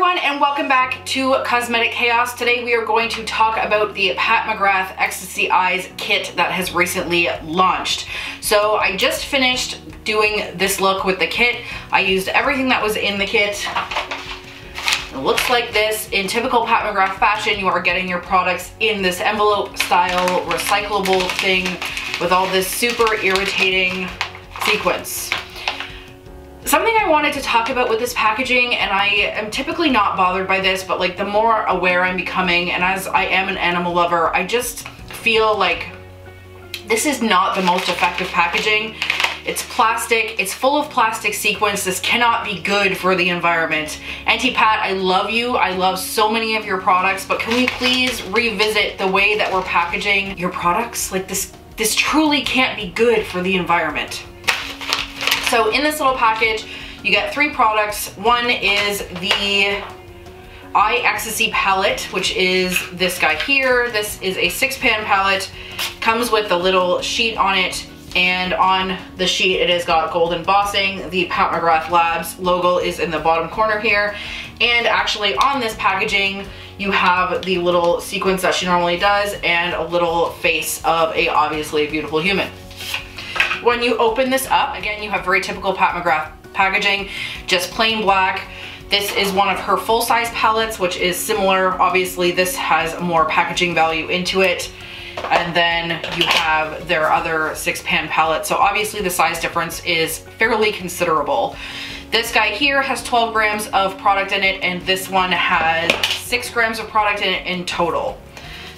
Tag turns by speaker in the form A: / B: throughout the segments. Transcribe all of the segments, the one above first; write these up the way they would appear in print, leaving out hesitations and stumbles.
A: everyone, and welcome back to Cosmetic Chaos. Today we are going to talk about the Pat McGrath Ecstasy Eyes kit that has recently launched. So I just finished doing this look with the kit. I used everything that was in the kit. It looks like this. In typical Pat McGrath fashion, you are getting your products in this envelope style recyclable thing with all this super irritating sequins. Something I wanted to talk about with this packaging, and I am typically not bothered by this, but like the more aware I'm becoming, and as I am an animal lover, I just feel like this is not the most effective packaging. It's plastic, it's full of plastic sequins. This cannot be good for the environment. Auntie Pat, I love you. I love so many of your products, but can we please revisit the way that we're packaging your products? Like this truly can't be good for the environment. So in this little package, you get 3 products. One is the Eye Ecstasy palette, which is this guy here. This is a 6-pan palette. Comes with a little sheet on it, and on the sheet it has got gold embossing. The Pat McGrath Labs logo is in the bottom corner here. And actually on this packaging, you have the little sequence that she normally does and a little face of a obviously beautiful human. When you open this up, again, you have very typical Pat McGrath packaging, just plain black. This is one of her full-size palettes, which is similar. Obviously, this has more packaging value into it. And then you have their other 6-pan palette. So obviously the size difference is fairly considerable. This guy here has 12 grams of product in it, and this one has 6 grams of product in it in total.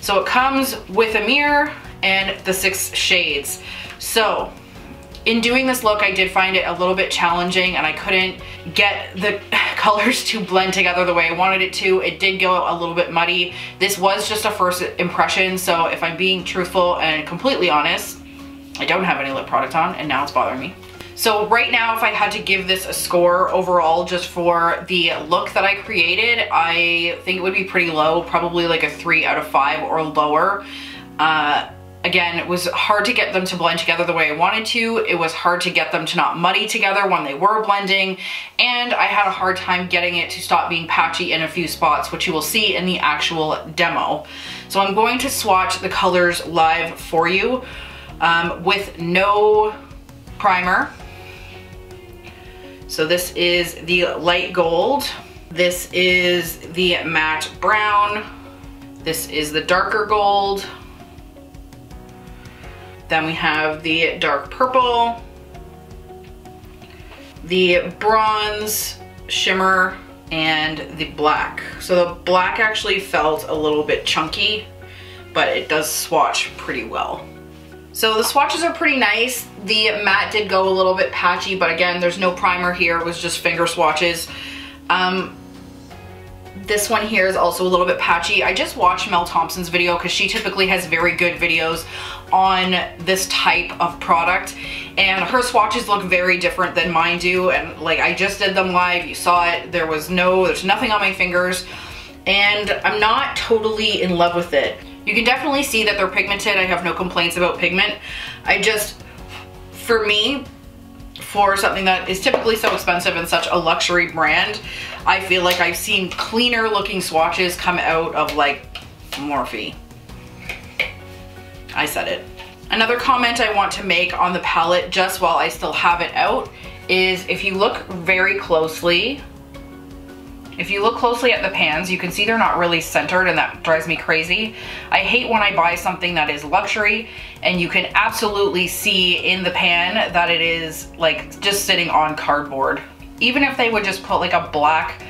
A: So it comes with a mirror and the 6 shades. So in doing this look, I did find it a little bit challenging, and I couldn't get the colors to blend together the way I wanted it to. It did go a little bit muddy. This was just a first impression, so if I'm being truthful and completely honest, I don't have any lip product on, and now it's bothering me. So right now, if I had to give this a score overall just for the look that I created, I think it would be pretty low, probably like a 3 out of 5 or lower. Again, it was hard to get them to blend together the way I wanted to. It was hard to get them to not muddy together when they were blending. And I had a hard time getting it to stop being patchy in a few spots, which you will see in the actual demo. So I'm going to swatch the colors live for you with no primer. So this is the light gold. This is the matte brown. This is the darker gold. Then we have the dark purple, the bronze, shimmer, and the black. So the black actually felt a little bit chunky, but it does swatch pretty well. So the swatches are pretty nice. The matte did go a little bit patchy, but again, there's no primer here. It was just finger swatches. This one here is also a little bit patchy. I just watched Mel Thompson's video because she typically has very good videos on this type of product, and her swatches look very different than mine do, and like I just did them live, you saw it, there's nothing on my fingers, and I'm not totally in love with it. You can definitely see that they're pigmented. I have no complaints about pigment. For me, for something that is typically so expensive and such a luxury brand, I feel like I've seen cleaner looking swatches come out of like Morphe. I said it. Another comment I want to make on the palette just while I still have it out is if you look very closely, at the pans, you can see they're not really centered, and that drives me crazy. I hate when I buy something that is luxury and you can absolutely see in the pan that it is like just sitting on cardboard. Even if they would just put like a black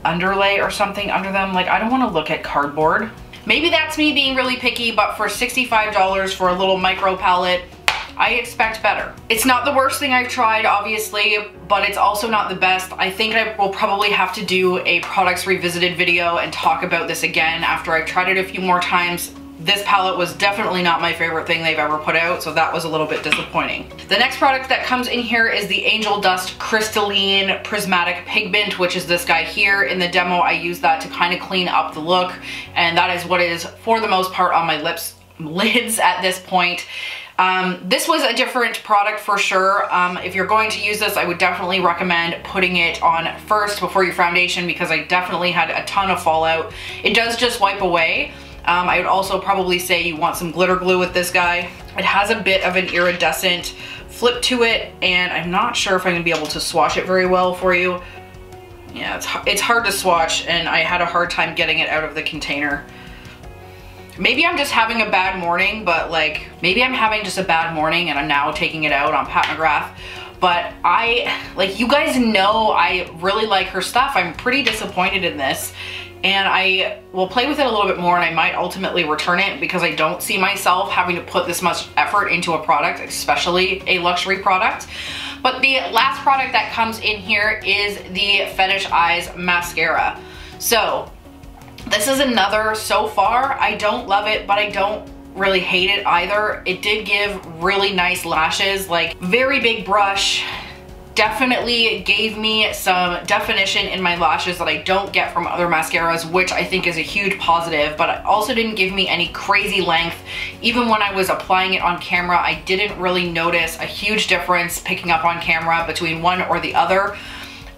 A: underlay or something under them, like I don't want to look at cardboard. Maybe that's me being really picky, but for $65 for a little micro palette, I expect better. It's not the worst thing I've tried, obviously, but it's also not the best. I think I will probably have to do a products revisited video and talk about this again after I've tried it a few more times. This palette was definitely not my favorite thing they've ever put out, so that was a little bit disappointing. The next product that comes in here is the Angel Dust Crystalline Prismatic Pigment, which is this guy here. In the demo, I used that to kind of clean up the look, and that is what is, for the most part, on my lids at this point. This was a different product for sure. If you're going to use this, I would definitely recommend putting it on first before your foundation, because I definitely had a ton of fallout. It does just wipe away. I would also probably say you want some glitter glue with this guy. It has a bit of an iridescent flip to it, and I'm not sure if I'm gonna be able to swatch it very well for you. Yeah, it's hard to swatch, and I had a hard time getting it out of the container. Maybe I'm just having a bad morning, but like, maybe I'm having just a bad morning and I'm now taking it out on Pat McGrath. But you guys know I really like her stuff. I'm pretty disappointed in this, and I will play with it a little bit more, and I might ultimately return it because I don't see myself having to put this much effort into a product, especially a luxury product. But the last product that comes in here is the FetishEyes Mascara. So this is another, so far, I don't love it, but I don't really hate it either. It did give really nice lashes, like very big brush. Definitely gave me some definition in my lashes that I don't get from other mascaras, which I think is a huge positive, but it also didn't give me any crazy length. Even when I was applying it on camera, I didn't really notice a huge difference picking up on camera between one or the other.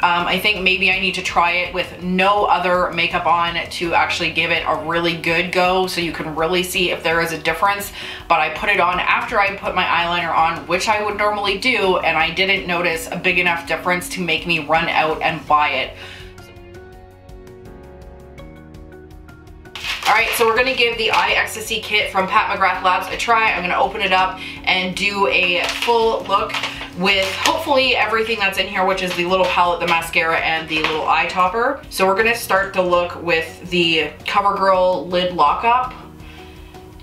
A: I think maybe I need to try it with no other makeup on to actually give it a really good go, so you can really see if there is a difference. But I put it on after I put my eyeliner on, which I would normally do, and I didn't notice a big enough difference to make me run out and buy it. Alright, so we're going to give the Eye Ecstasy kit from Pat McGrath Labs a try. I'm going to open it up and do a full look with hopefully everything that's in here, which is the little palette, the mascara, and the little eye topper. So we're going to start the look with the CoverGirl lid lockup.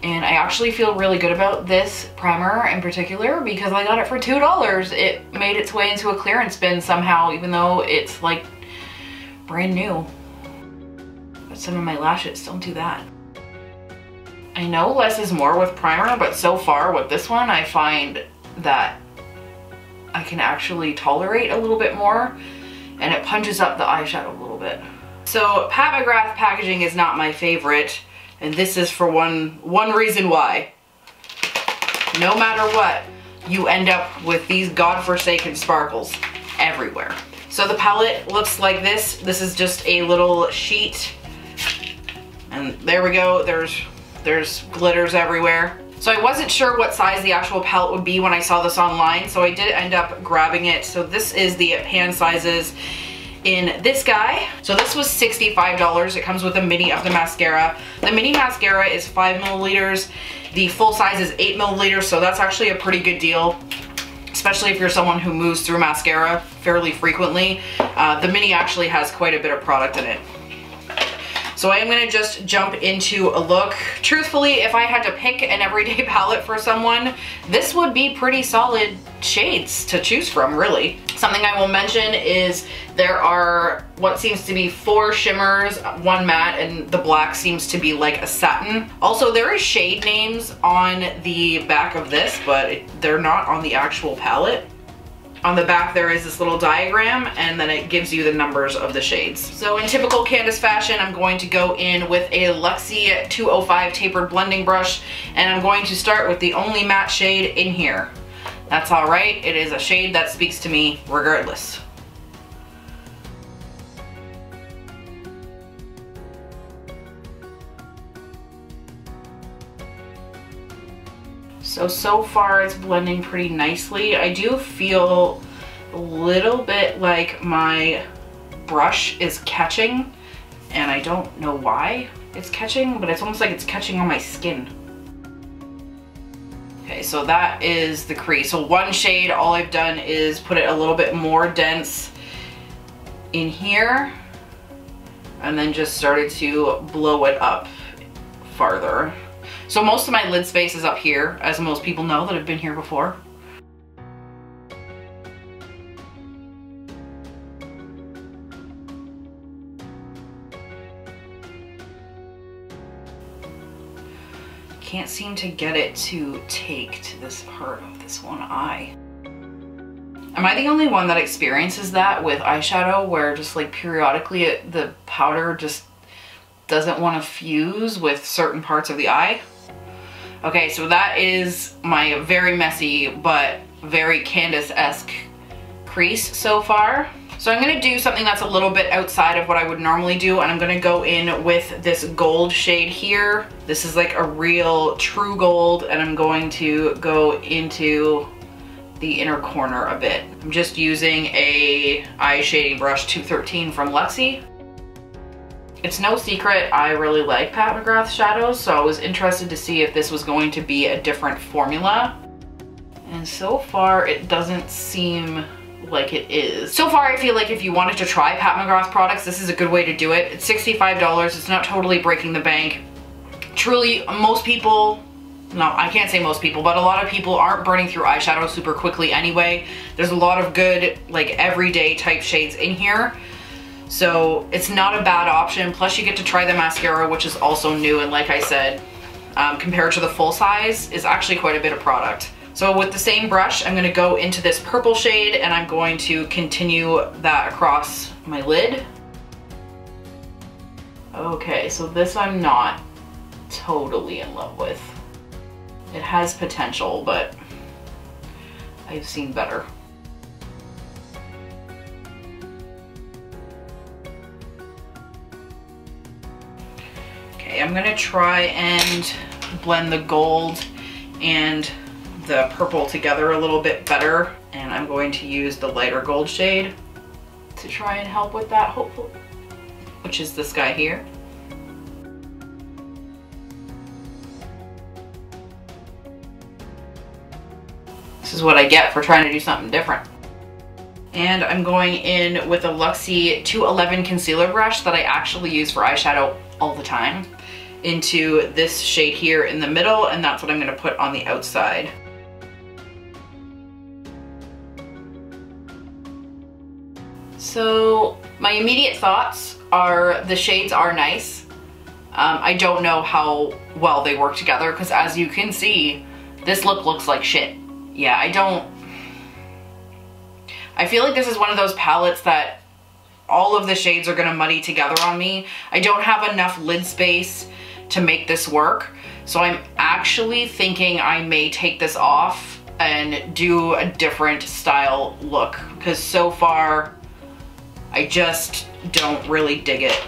A: And I actually feel really good about this primer in particular because I got it for $2. It made its way into a clearance bin somehow, even though it's like brand new. But some of my lashes don't do that. I know less is more with primer, but so far with this one, I find that I can actually tolerate a little bit more, and it punches up the eyeshadow a little bit. So Pat McGrath packaging is not my favorite, and this is for one reason why. No matter what, you end up with these godforsaken sparkles everywhere. So the palette looks like this. This is just a little sheet, and there we go. There's glitters everywhere. So I wasn't sure what size the actual palette would be when I saw this online, so I did end up grabbing it. So this is the pan sizes in this guy. So this was $65. It comes with a mini of the mascara. The mini mascara is 5 milliliters. The full size is 8 milliliters, so that's actually a pretty good deal, especially if you're someone who moves through mascara fairly frequently. The mini actually has quite a bit of product in it. So I am gonna just jump into a look. Truthfully, if I had to pick an everyday palette for someone, this would be pretty solid shades to choose from, really. Something I will mention is there are what seems to be 4 shimmers, 1 matte, and the black seems to be like a satin. Also, there is shade names on the back of this, but they're not on the actual palette. On the back there is this little diagram, and then it gives you the numbers of the shades. So in typical Candace fashion, I'm going to go in with a Luxe 205 tapered blending brush, and I'm going to start with the only matte shade in here. That's alright, it is a shade that speaks to me regardless. So far it's blending pretty nicely. I do feel a little bit like my brush is catching, and I don't know why it's catching, but it's almost like it's catching on my skin. Okay, so that is the crease. So one shade, all I've done is put it a little bit more dense in here, and then just started to blow it up farther. So most of my lid space is up here, as most people know that have been here before. Can't seem to get it to take to this part of this one eye. Am I the only one that experiences that with eyeshadow, where just like periodically the powder just doesn't want to fuse with certain parts of the eye? Okay, so that is my very messy but very Candace-esque crease so far. So I'm gonna do something that's a little bit outside of what I would normally do, and I'm gonna go in with this gold shade here. This is like a real true gold, and I'm going to go into the inner corner a bit. I'm just using a eye shading brush 213 from Luxe. It's no secret I really like Pat McGrath shadows, so I was interested to see if this was going to be a different formula. And so far it doesn't seem like it is. So far I feel like if you wanted to try Pat McGrath products, this is a good way to do it. It's $65, it's not totally breaking the bank. Truly, most people, no, I can't say most people, but a lot of people aren't burning through eyeshadow super quickly anyway. There's a lot of good, like everyday type shades in here. So it's not a bad option. Plus you get to try the mascara, which is also new, and like I said, compared to the full size, is actually quite a bit of product. So with the same brush, I'm gonna go into this purple shade and I'm going to continue that across my lid. Okay, so this I'm not totally in love with. It has potential, but I've seen better. Okay, I'm gonna try and blend the gold and the purple together a little bit better, and I'm going to use the lighter gold shade to try and help with that, hopefully, which is this guy here. This is what I get for trying to do something different. And I'm going in with a Luxe 211 concealer brush that I actually use for eyeshadow all the time into this shade here in the middle, and that's what I'm going to put on the outside. So my immediate thoughts are the shades are nice. I don't know how well they work together because, as you can see, this look looks like shit. Yeah, I feel like this is one of those palettes that all of the shades are gonna muddy together on me. I don't have enough lid space to make this work. So I'm actually thinking I may take this off and do a different style look, because so far I just don't really dig it.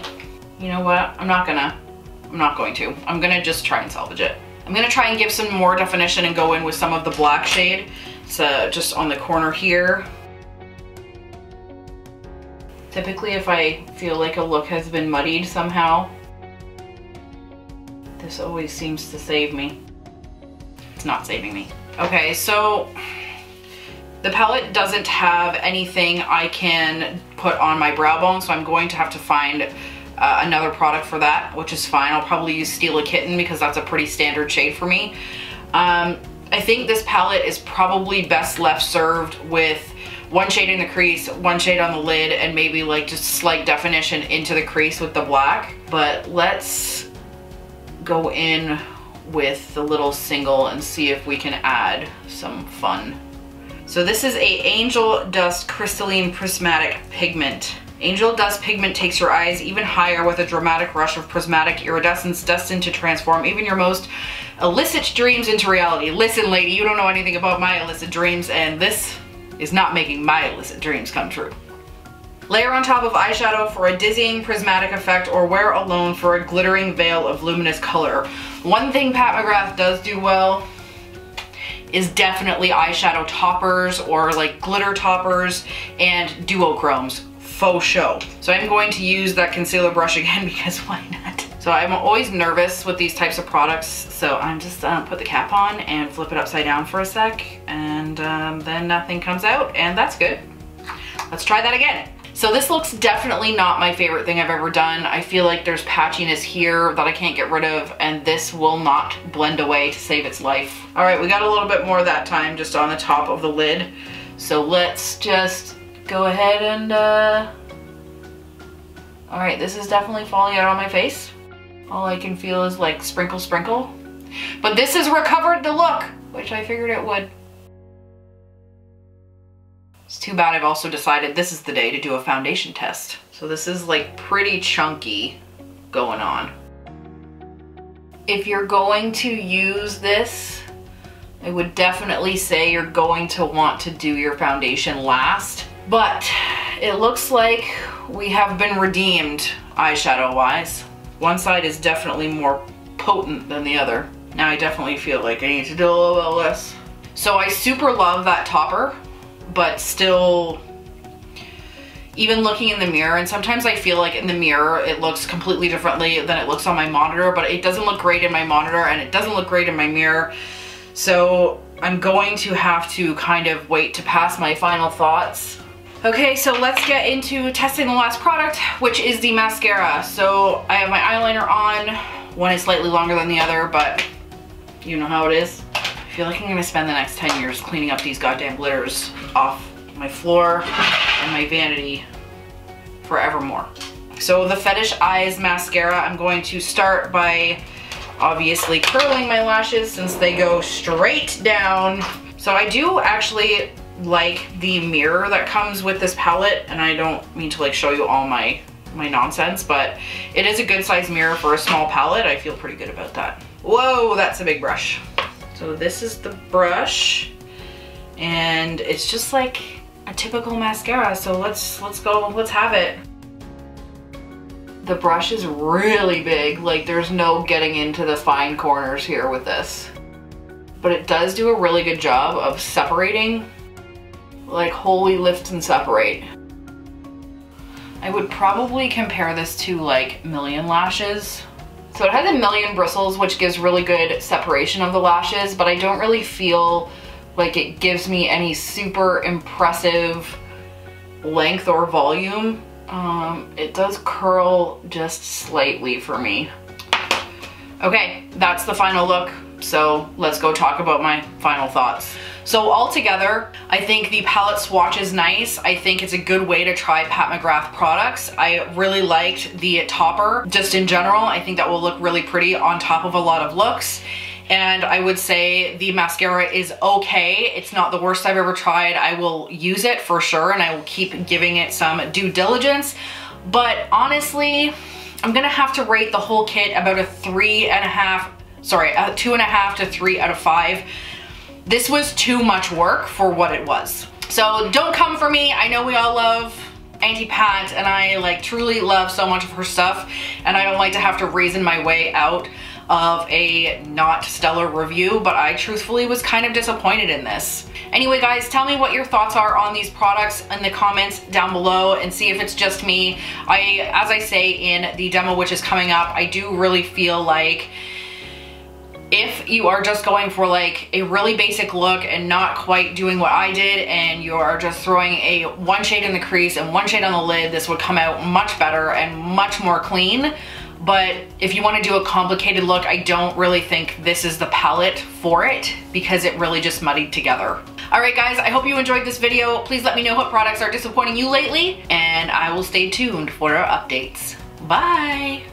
A: You know what? I'm not going to. I'm gonna just try and salvage it. I'm gonna try and give some more definition and go in with some of the black shade. It's just on the corner here. Typically, if I feel like a look has been muddied somehow, this always seems to save me. It's not saving me. Okay, so the palette doesn't have anything I can put on my brow bone, so I'm going to have to find another product for that, which is fine. I'll probably use Steal a Kitten because that's a pretty standard shade for me. I think this palette is probably best left served with one shade in the crease, one shade on the lid, and maybe like just slight definition into the crease with the black. But let's go in with the little single and see if we can add some fun. So this is a Angel Dust Crystalline Prismatic Pigment. Angel Dust Pigment takes your eyes even higher with a dramatic rush of prismatic iridescence destined to transform even your most illicit dreams into reality. Listen, lady, you don't know anything about my illicit dreams, and this is not making my illicit dreams come true. Layer on top of eyeshadow for a dizzying prismatic effect, or wear alone for a glittering veil of luminous color. One thing Pat McGrath does do well is definitely eyeshadow toppers or like glitter toppers and duochromes. Faux show. So I'm going to use that concealer brush again because why not? So I'm always nervous with these types of products, so I'm just put the cap on and flip it upside down for a sec, and then nothing comes out, and that's good. Let's try that again. So this looks definitely not my favorite thing I've ever done. I feel like there's patchiness here that I can't get rid of, and this will not blend away to save its life. All right, we got a little bit more that time just on the top of the lid. So let's just go ahead and, all right, this is definitely falling out on my face. All I can feel is like sprinkle, sprinkle. But this has recovered the look, which I figured it would. It's too bad I've also decided this is the day to do a foundation test. So this is like pretty chunky going on. if you're going to use this, I would definitely say you're going to want to do your foundation last. But it looks like we have been redeemed eyeshadow wise. One side is definitely more potent than the other. Now I definitely feel like I need to do a little bit less. So I super love that topper, but still, even looking in the mirror, and sometimes I feel like in the mirror it looks completely differently than it looks on my monitor, but it doesn't look great in my monitor and it doesn't look great in my mirror. So I'm going to have to kind of wait to pass my final thoughts. Okay, so let's get into testing the last product, which is the mascara. So I have my eyeliner on. One is slightly longer than the other, but you know how it is. I feel like I'm gonna spend the next 10 years cleaning up these goddamn glitters off my floor and my vanity forevermore. So the FetishEyes Mascara, I'm going to start by obviously curling my lashes since they go straight down. So I do actually like the mirror that comes with this palette, and I don't mean to like show you all my nonsense, but it is a good size mirror for a small palette. I feel pretty good about that. Whoa, that's a big brush. So this is the brush, and it's just like a typical mascara. So let's go, let's have it. The brush is really big, like there's no getting into the fine corners here with this. But it does do a really good job of separating, like wholly lift and separate. I would probably compare this to like Million Lashes. So it has a million bristles, which gives really good separation of the lashes, but I don't really feel like it gives me any super impressive length or volume. It does curl just slightly for me. Okay, that's the final look. So let's go talk about my final thoughts. So altogether, I think the palette swatch is nice. I think it's a good way to try Pat McGrath products. I really liked the topper. Just in general, I think that will look really pretty on top of a lot of looks. And I would say the mascara is okay. It's not the worst I've ever tried. I will use it for sure, and I will keep giving it some due diligence. But honestly, I'm gonna have to rate the whole kit about a 2.5 to 3 out of 5. This was too much work for what it was. So don't come for me. I know we all love Auntie Pat, and I like truly love so much of her stuff, and I don't like to have to reason my way out of a not stellar review, but I truthfully was kind of disappointed in this. Anyway guys, tell me what your thoughts are on these products in the comments down below and see if it's just me. As I say in the demo which is coming up, I do really feel like if you are just going for like a really basic look and not quite doing what I did, and you are just throwing a one shade in the crease and one shade on the lid, this would come out much better and much more clean. But if you want to do a complicated look, I don't really think this is the palette for it, because it really just muddied together. Alright guys, I hope you enjoyed this video. Please let me know what products are disappointing you lately, and I will stay tuned for our updates. Bye!